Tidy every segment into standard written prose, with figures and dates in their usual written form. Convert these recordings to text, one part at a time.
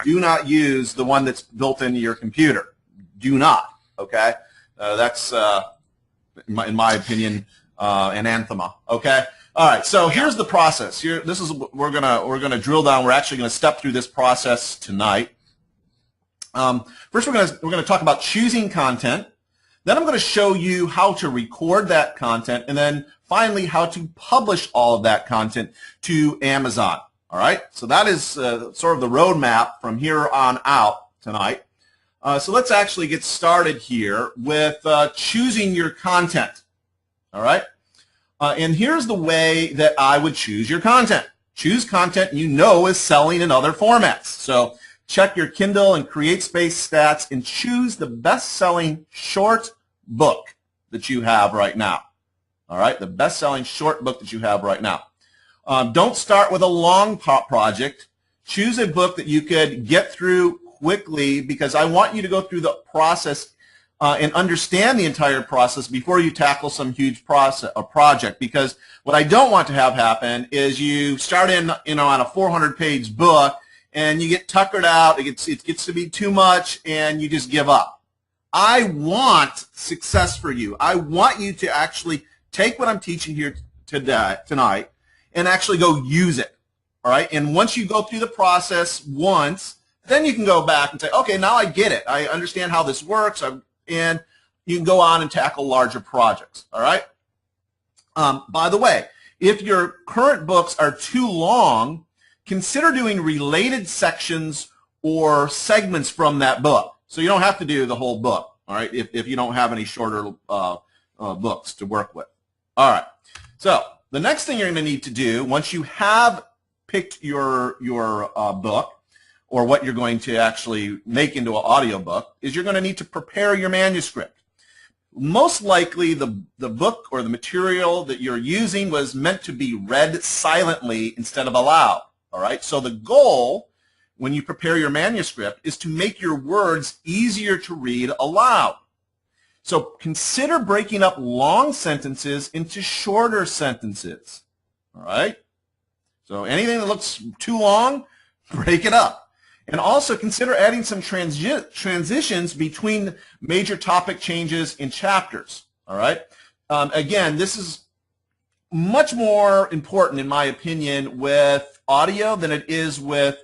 Do not use the one that's built into your computer. Do not. Okay, that's in my opinion anathema. Okay. All right. So here's the process. Here, this is we're gonna drill down. We're actually gonna step through this process tonight. First, we're gonna talk about choosing content. Then I'm going to show you how to record that content, and then finally how to publish all of that content to Amazon. All right, so that is sort of the roadmap from here on out tonight. So let's actually get started here with choosing your content. All right, and here's the way that I would choose your content. Choose content you know is selling in other formats. So check your Kindle and CreateSpace stats and choose the best-selling short book that you have right now. All right, the best-selling short book that you have right now. Don't start with a long project. Choose a book that you could get through quickly, because I want you to go through the process and understand the entire process before you tackle some huge project. Because what I don't want to have happen is you start on a 400-page book and you get tuckered out. It gets to be too much, and you just give up. I want success for you. I want you to actually take what I'm teaching here tonight and actually go use it. All right? And once you go through the process once, then you can go back and say, okay, now I get it. I understand how this works, and you can go on and tackle larger projects. All right? By the way, if your current books are too long, consider doing related sections or segments from that book. So you don't have to do the whole book, all right, if you don't have any shorter books to work with. All right. So the next thing you're going to need to do, once you have picked your book or what you're going to actually make into an audio book, is you're going to need to prepare your manuscript. Most likely the book or the material that you're using was meant to be read silently instead of aloud. All right. So the goal when you prepare your manuscript is to make your words easier to read aloud. So consider breaking up long sentences into shorter sentences. All right? So anything that looks too long, break it up. And also consider adding some transitions between major topic changes in chapters. All right? Again, this is much more important, in my opinion, with audio than it is with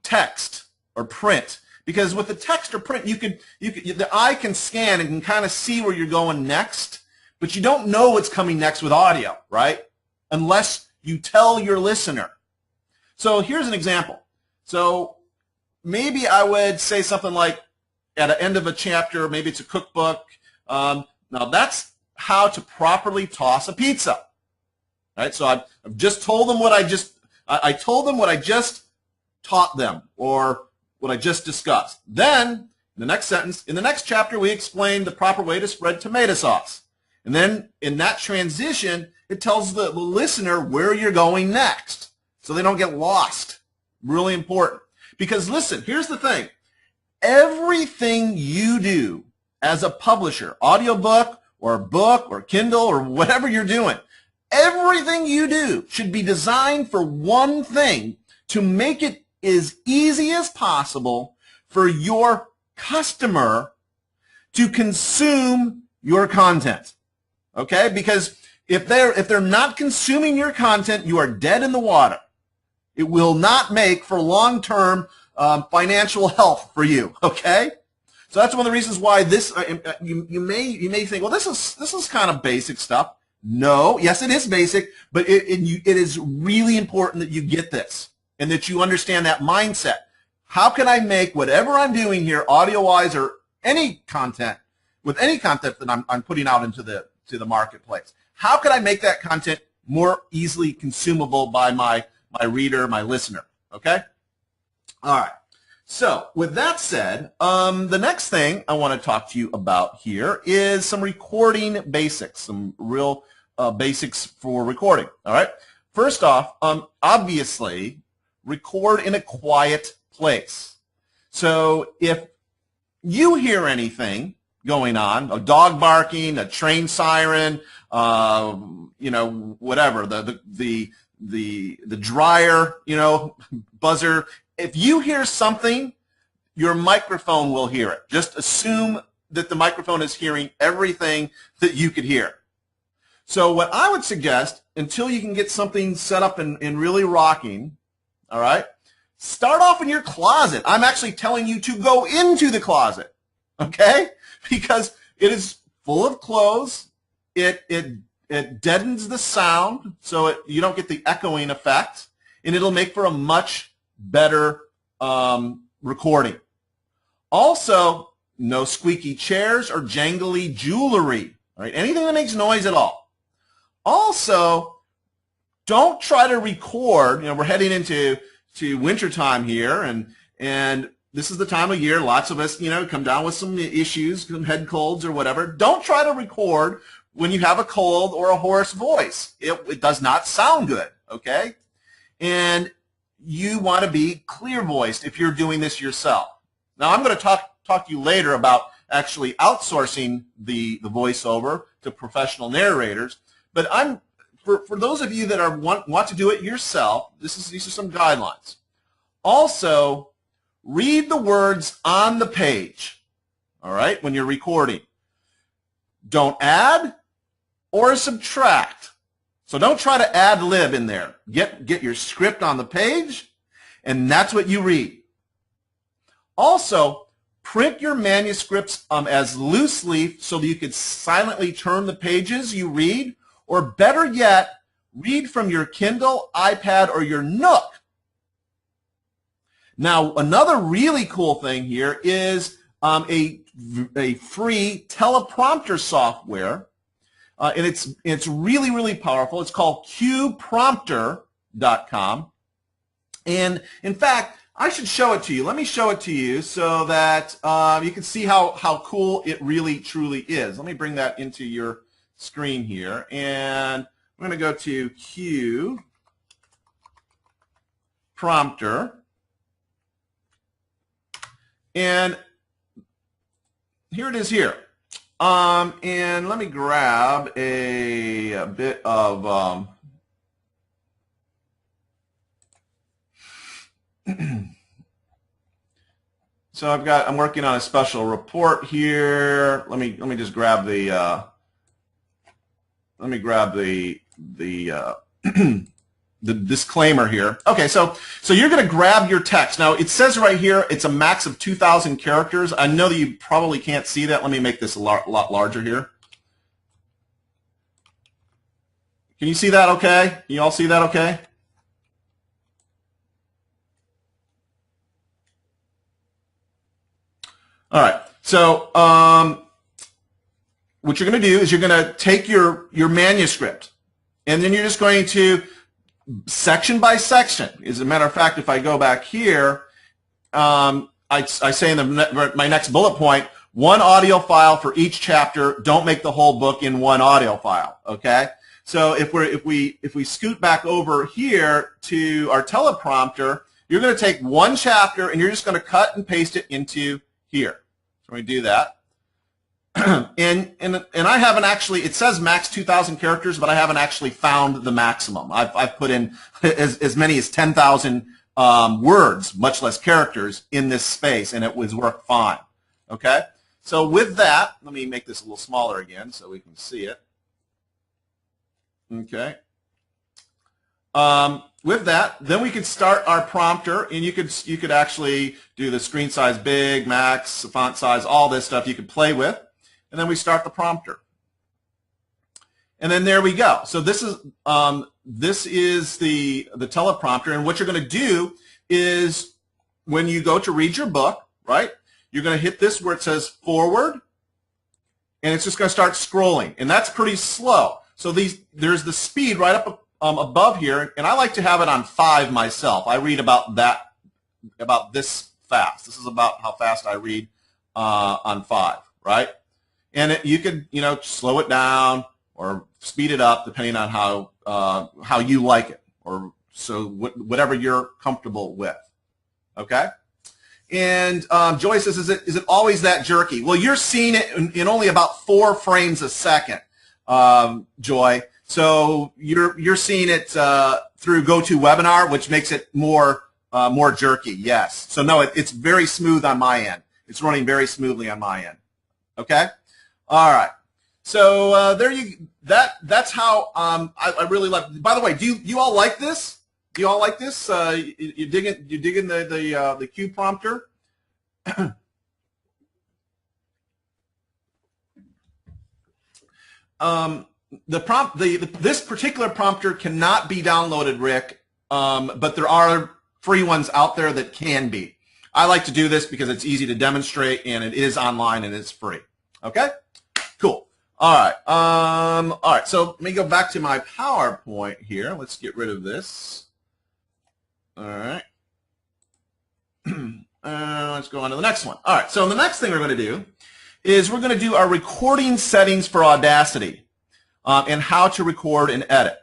text or print, because with the text or print the eye can scan and can kind of see where you're going next, but you don't know what's coming next with audio, right? Unless you tell your listener. So here's an example. So maybe I would say something like at the end of a chapter, maybe it's a cookbook. Now that's how to properly toss a pizza. All right, so I've just told them what I told them what I just taught them, or what I just discussed. Then, in the next sentence, in the next chapter, we explain the proper way to spread tomato sauce. And then, in that transition, it tells the listener where you're going next, so they don't get lost. Really important. Because listen, here's the thing. Everything you do as a publisher, audiobook or book or Kindle or whatever you're doing, everything you do should be designed for one thing: to make it as easy as possible for your customer to consume your content. Okay? Because if they're not consuming your content, you are dead in the water. It will not make for long-term financial health for you. Okay? So that's one of the reasons why this you may think, well, this is kind of basic stuff. No, yes, it is basic, but it is really important that you get this and that you understand that mindset. How can I make whatever I'm doing here, audio-wise or any content, with any content that I'm putting out into the marketplace? How can I make that content more easily consumable by my reader, my listener? Okay? All right. So with that said, the next thing I want to talk to you about here is some recording basics, some real basics for recording. All right. First off, obviously, record in a quiet place. So if you hear anything going on, a dog barking, a train siren, whatever, the the dryer, you know, buzzer. If you hear something, your microphone will hear it. Just assume that the microphone is hearing everything that you could hear. So what I would suggest, until you can get something set up and really rocking, all right, start off in your closet. I'm actually telling you to go into the closet, okay? Because it is full of clothes. It deadens the sound, so you don't get the echoing effect, and it'll make for a much better recording. Also, no squeaky chairs or jangly jewelry, all right? Anything that makes noise at all. Also, don't try to record. You know, we're heading into winter time here, and this is the time of year lots of us, you know, come down with some issues, some head colds or whatever. Don't try to record when you have a cold or a hoarse voice. It does not sound good, okay? And you want to be clear voiced if you're doing this yourself. Now, I'm going to talk to you later about actually outsourcing the voiceover to professional narrators. But for those of you that want to do it yourself, these are some guidelines. Also, read the words on the page, all right, when you're recording. Don't add or subtract. So don't try to ad-lib in there. Get your script on the page, and that's what you read. Also, print your manuscripts as loose leaf so that you could silently turn the pages you read, or better yet, read from your Kindle, iPad, or your Nook. Now, another really cool thing here is a free teleprompter software, and it's really, really powerful. It's called qprompter.com. And in fact, I should show it to you. Let me show it to you so that you can see how cool it really, truly is. Let me bring that into your screen here, and I'm going to go to Q Prompter, and here it is here. And let me grab a bit of so I'm working on a special report here. Let me just grab the the disclaimer here. Okay, so you're going to grab your text. Now, it says right here it's a max of 2,000 characters. I know that you probably can't see that. Let me make this a lot larger here. Can you see that okay? Can you all see that okay? All right, so what you're going to do is you're going to take your manuscript, and then you're just going to, section by section. As a matter of fact, if I go back here, I say in my next bullet point, one audio file for each chapter. Don't make the whole book in one audio file. Okay. So if we scoot back over here to our teleprompter, you're going to take one chapter and you're just going to cut and paste it into here. So we do that. and I haven't actually, it says max 2,000 characters, but I haven't actually found the maximum. I've put in as many as 10,000 words, much less characters, in this space, and it was worked fine. Okay? So with that, let me make this a little smaller again so we can see it. Okay. With that, then we could start our prompter, and you could actually do the screen size big, max, font size, all this stuff you could play with. And then we start the prompter. And then there we go. So this is the teleprompter, and what you're going to do is when you go to read your book, right, you're going to hit this where it says forward, and it's just going to start scrolling, and that's pretty slow. So there's the speed right up above here, and I like to have it on 5 myself. I read about this fast. This is about how fast I read on 5, right? And you could, slow it down or speed it up depending on how you like it, or so whatever you're comfortable with. Okay. And Joy says, is it always that jerky? Well, you're seeing it in only about 4 frames a second, Joy. So you're seeing it through GoToWebinar, which makes it more jerky. Yes. So no, it's very smooth on my end. It's running very smoothly on my end. Okay. All right. So that's how I really love. By the way, do you all like this? Do you all like this? You digging the Q prompter? This particular prompter cannot be downloaded, Rick, but there are free ones out there that can be. I like to do this because it's easy to demonstrate and it is online and it's free. Okay, cool. All right. All right. So let me go back to my PowerPoint here. Let's get rid of this. All right. Let's go on to the next one. All right. So the next thing we're going to do is we're going to do our recording settings for Audacity and how to record and edit.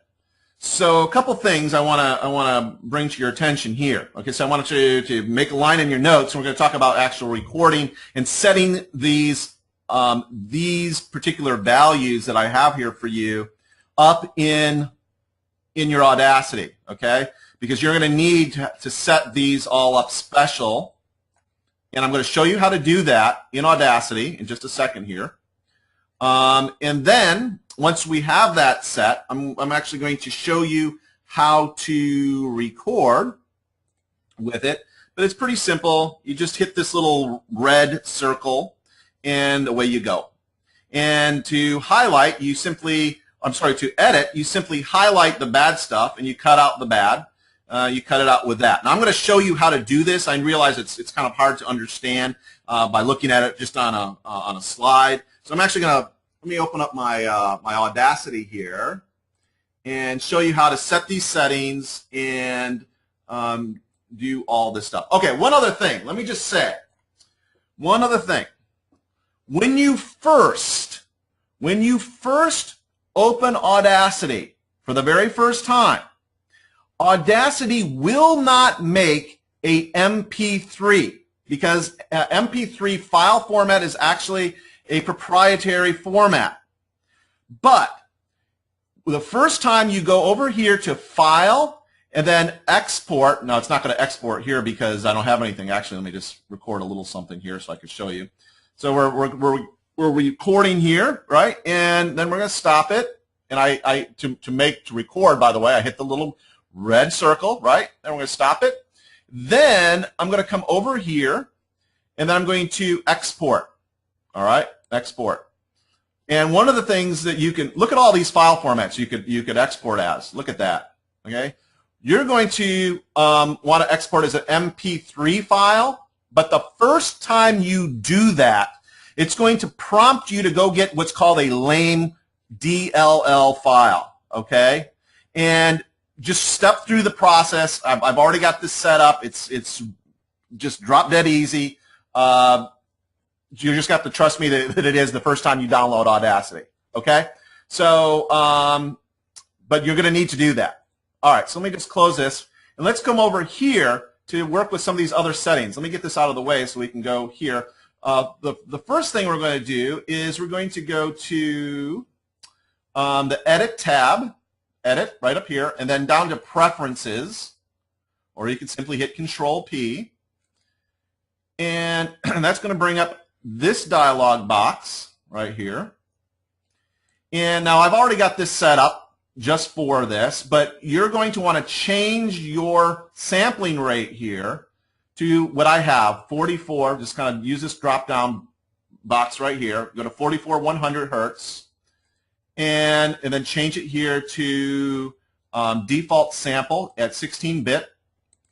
So a couple things I want to bring to your attention here. Okay. So I want you to make a line in your notes. And we're going to talk about actual recording and setting these particular values that I have here for you up in your Audacity, okay? Because you're going to need to set these all up special, and I'm going to show you how to do that in Audacity in just a second here. And then once we have that set, I'm actually going to show you how to record with it, but it's pretty simple. You just hit this little red circle and away you go. And to highlight, to edit, you simply highlight the bad stuff and you cut out the bad. You cut it out with that. Now I'm going to show you how to do this. I realize it's kind of hard to understand by looking at it just on a slide. So I'm actually going to, let me open up my Audacity here and show you how to set these settings and do all this stuff. Okay, one other thing. Let me just say, one other thing. When you first open Audacity for the very first time, Audacity will not make a MP3 because MP3 file format is actually a proprietary format. But the first time you go over here to File and then Export, no, it's not going to export here because I don't have anything. Actually, let me just record a little something here so I can show you. So we're recording here, right? And then we're going to stop it. And to record, by the way, I hit the little red circle, right? And we're going to stop it. Then I'm going to come over here, and then I'm going to export. All right, export. And one of the things that you can look at all these file formats you could export as. Look at that. Okay, you're going to want to export as an MP3 file. But the first time you do that, it's going to prompt you to go get what's called a lame DLL file, okay? And just step through the process. I've already got this set up. It's just drop dead easy. You just got to trust me that it is the first time you download Audacity, okay? So, but you're going to need to do that. All right, so let me just close this. And let's come over here to work with some of these other settings. Let me get this out of the way so we can go here. The first thing we're going to do is we're going to go to the Edit tab, Edit right up here, and then down to Preferences, or you can simply hit Control-P, and that's going to bring up this dialog box right here. And now I've already got this set up just for this, but you're going to want to change your sampling rate here to what I have, 44. Just kind of use this drop-down box right here. Go to 44 100 hertz, and then change it here to default sample at 16-bit,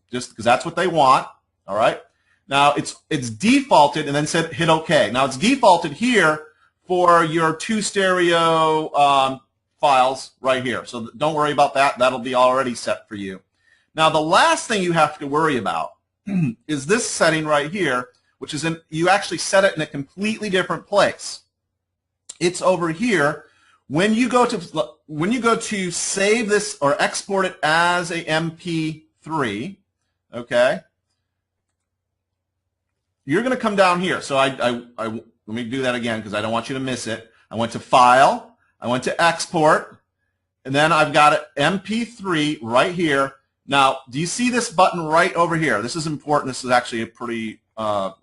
just because that's what they want. All right. Now it's defaulted, and then hit OK. Now it's defaulted here for your 2 stereo files right here. So don't worry about that. That'll be already set for you. Now the last thing you have to worry about is this setting right here, which is you actually set it in a completely different place. It's over here. When you go to save this or export it as a MP3, okay, you're going to come down here. So let me do that again because I don't want you to miss it. I went to File, I went to Export, and then I've got an MP3 right here. Now, do you see this button right over here? This is important. This is actually a pretty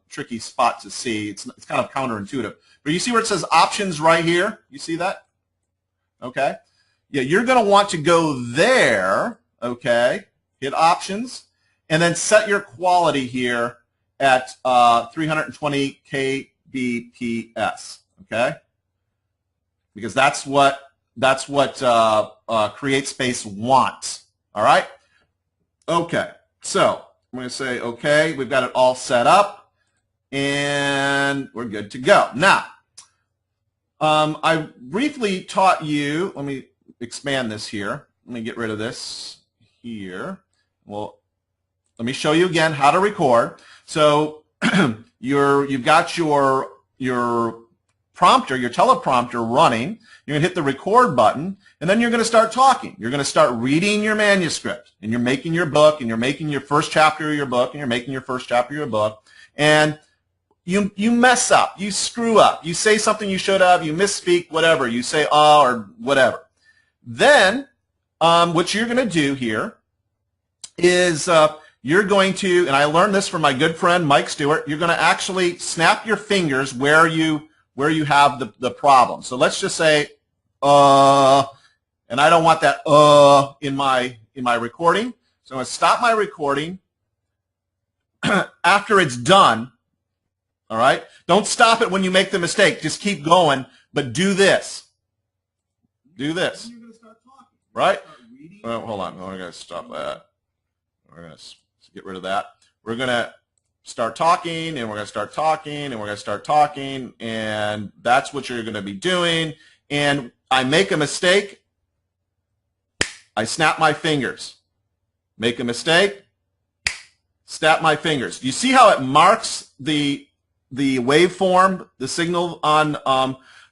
tricky spot to see. It's kind of counterintuitive. But you see where it says options right here? You see that? Okay. Yeah, you're going to want to go there, okay, hit options, and then set your quality here at 320 kbps, okay? Because that's what CreateSpace wants, all right? Okay, so I'm going to say okay. We've got it all set up, and we're good to go. Now, I briefly taught you, let me expand this here. Let me get rid of this here. Well, let me show you again how to record. So you've got your prompter, your teleprompter running. You're going to hit the record button, and then you're going to start talking. You're going to start reading your manuscript, and you're making your book, and you're making your first chapter of your book, and you're making your first chapter of your book, and you mess up, you screw up, you say something you should have, you misspeak, whatever, you say or whatever. Then what you're going to do here is you're going to, and I learned this from my good friend Mike Stewart, you're going to actually snap your fingers where you have the problem. So let's just say and I don't want that in my recording. So I'm going to stop my recording after it's done. All right? Don't stop it when you make the mistake. Just keep going, but do this. Do this. Right? Oh, hold on. We're going to stop that. We're going to get rid of that. We're going to start talking, and we're going to start talking, and we're going to start talking, and that's what you're going to be doing. And I make a mistake, I snap my fingers. Make a mistake, snap my fingers. You see how it marks the waveform, the signal on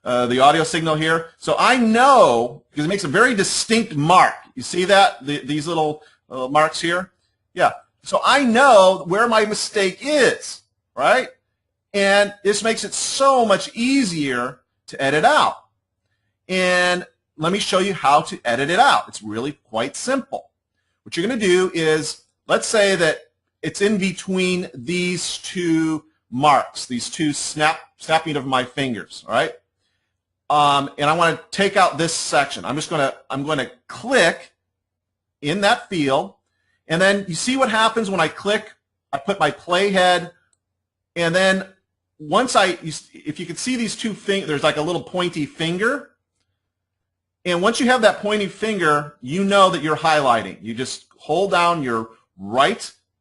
the audio signal here? So I know, because it makes a very distinct mark. You see that? These little marks here? Yeah. So I know where my mistake is, right? And this makes it so much easier to edit out. And let me show you how to edit it out. It's really quite simple. What you're going to do is, let's say that it's in between these two marks, these two snapping of my fingers, all right? And I want to take out this section. I'm going to click in that field, and then you see what happens when I click. I put my playhead, and then once if you can see these two fingers, there's like a little pointy finger. And once you have that pointy finger, you know that you're highlighting. You just hold down your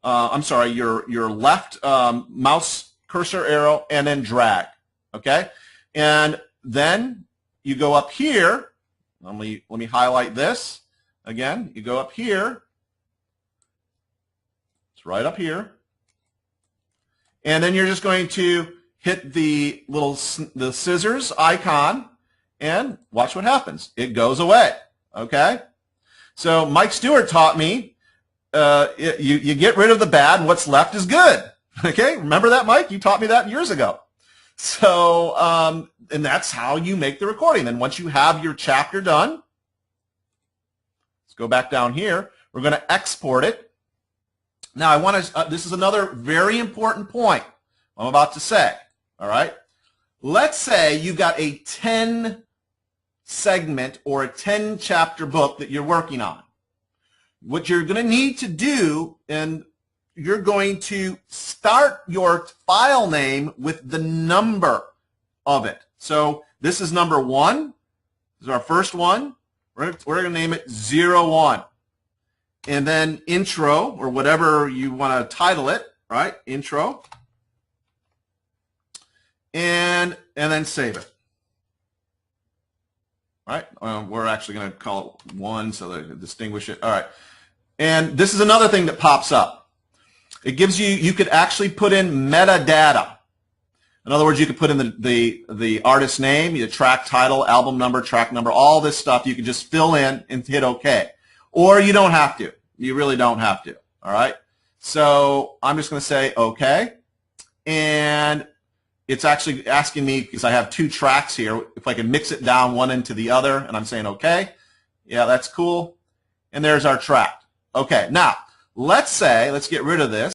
your left mouse cursor arrow and then drag, okay? And then you go up here. Let me highlight this again. You go up here. It's right up here. And then you're just going to hit the scissors icon, and watch what happens. It goes away, okay? So Mike Stewart taught me you get rid of the bad and what's left is good, okay? Remember that, Mike? You taught me that years ago. So, and that's how you make the recording. Then once you have your chapter done, let's go back down here. We're going to export it. Now, I want to, this is another very important point I'm about to say, all right? Let's say you've got a 10 segment or a 10 chapter book that you're working on. What you're going to need to do, and you're going to start your file name with the number of it. So this is number 1. This is our first one. We're going to name it 01. And then intro, or whatever you want to title it, right? Intro. And then save it. All right? We're actually going to call it 1 so that I can distinguish it. All right. And this is another thing that pops up. It gives you could actually put in metadata. In other words, you could put in the artist name, the track title, album number, track number, all this stuff. You could just fill in and hit OK. Or you don't have to. You really don't have to. All right? So I'm just going to say OK. And it's actually asking me, because I have 2 tracks here, if I can mix it down one into the other, and I'm saying OK. Yeah, that's cool. And there's our tract. Okay, now let's get rid of this.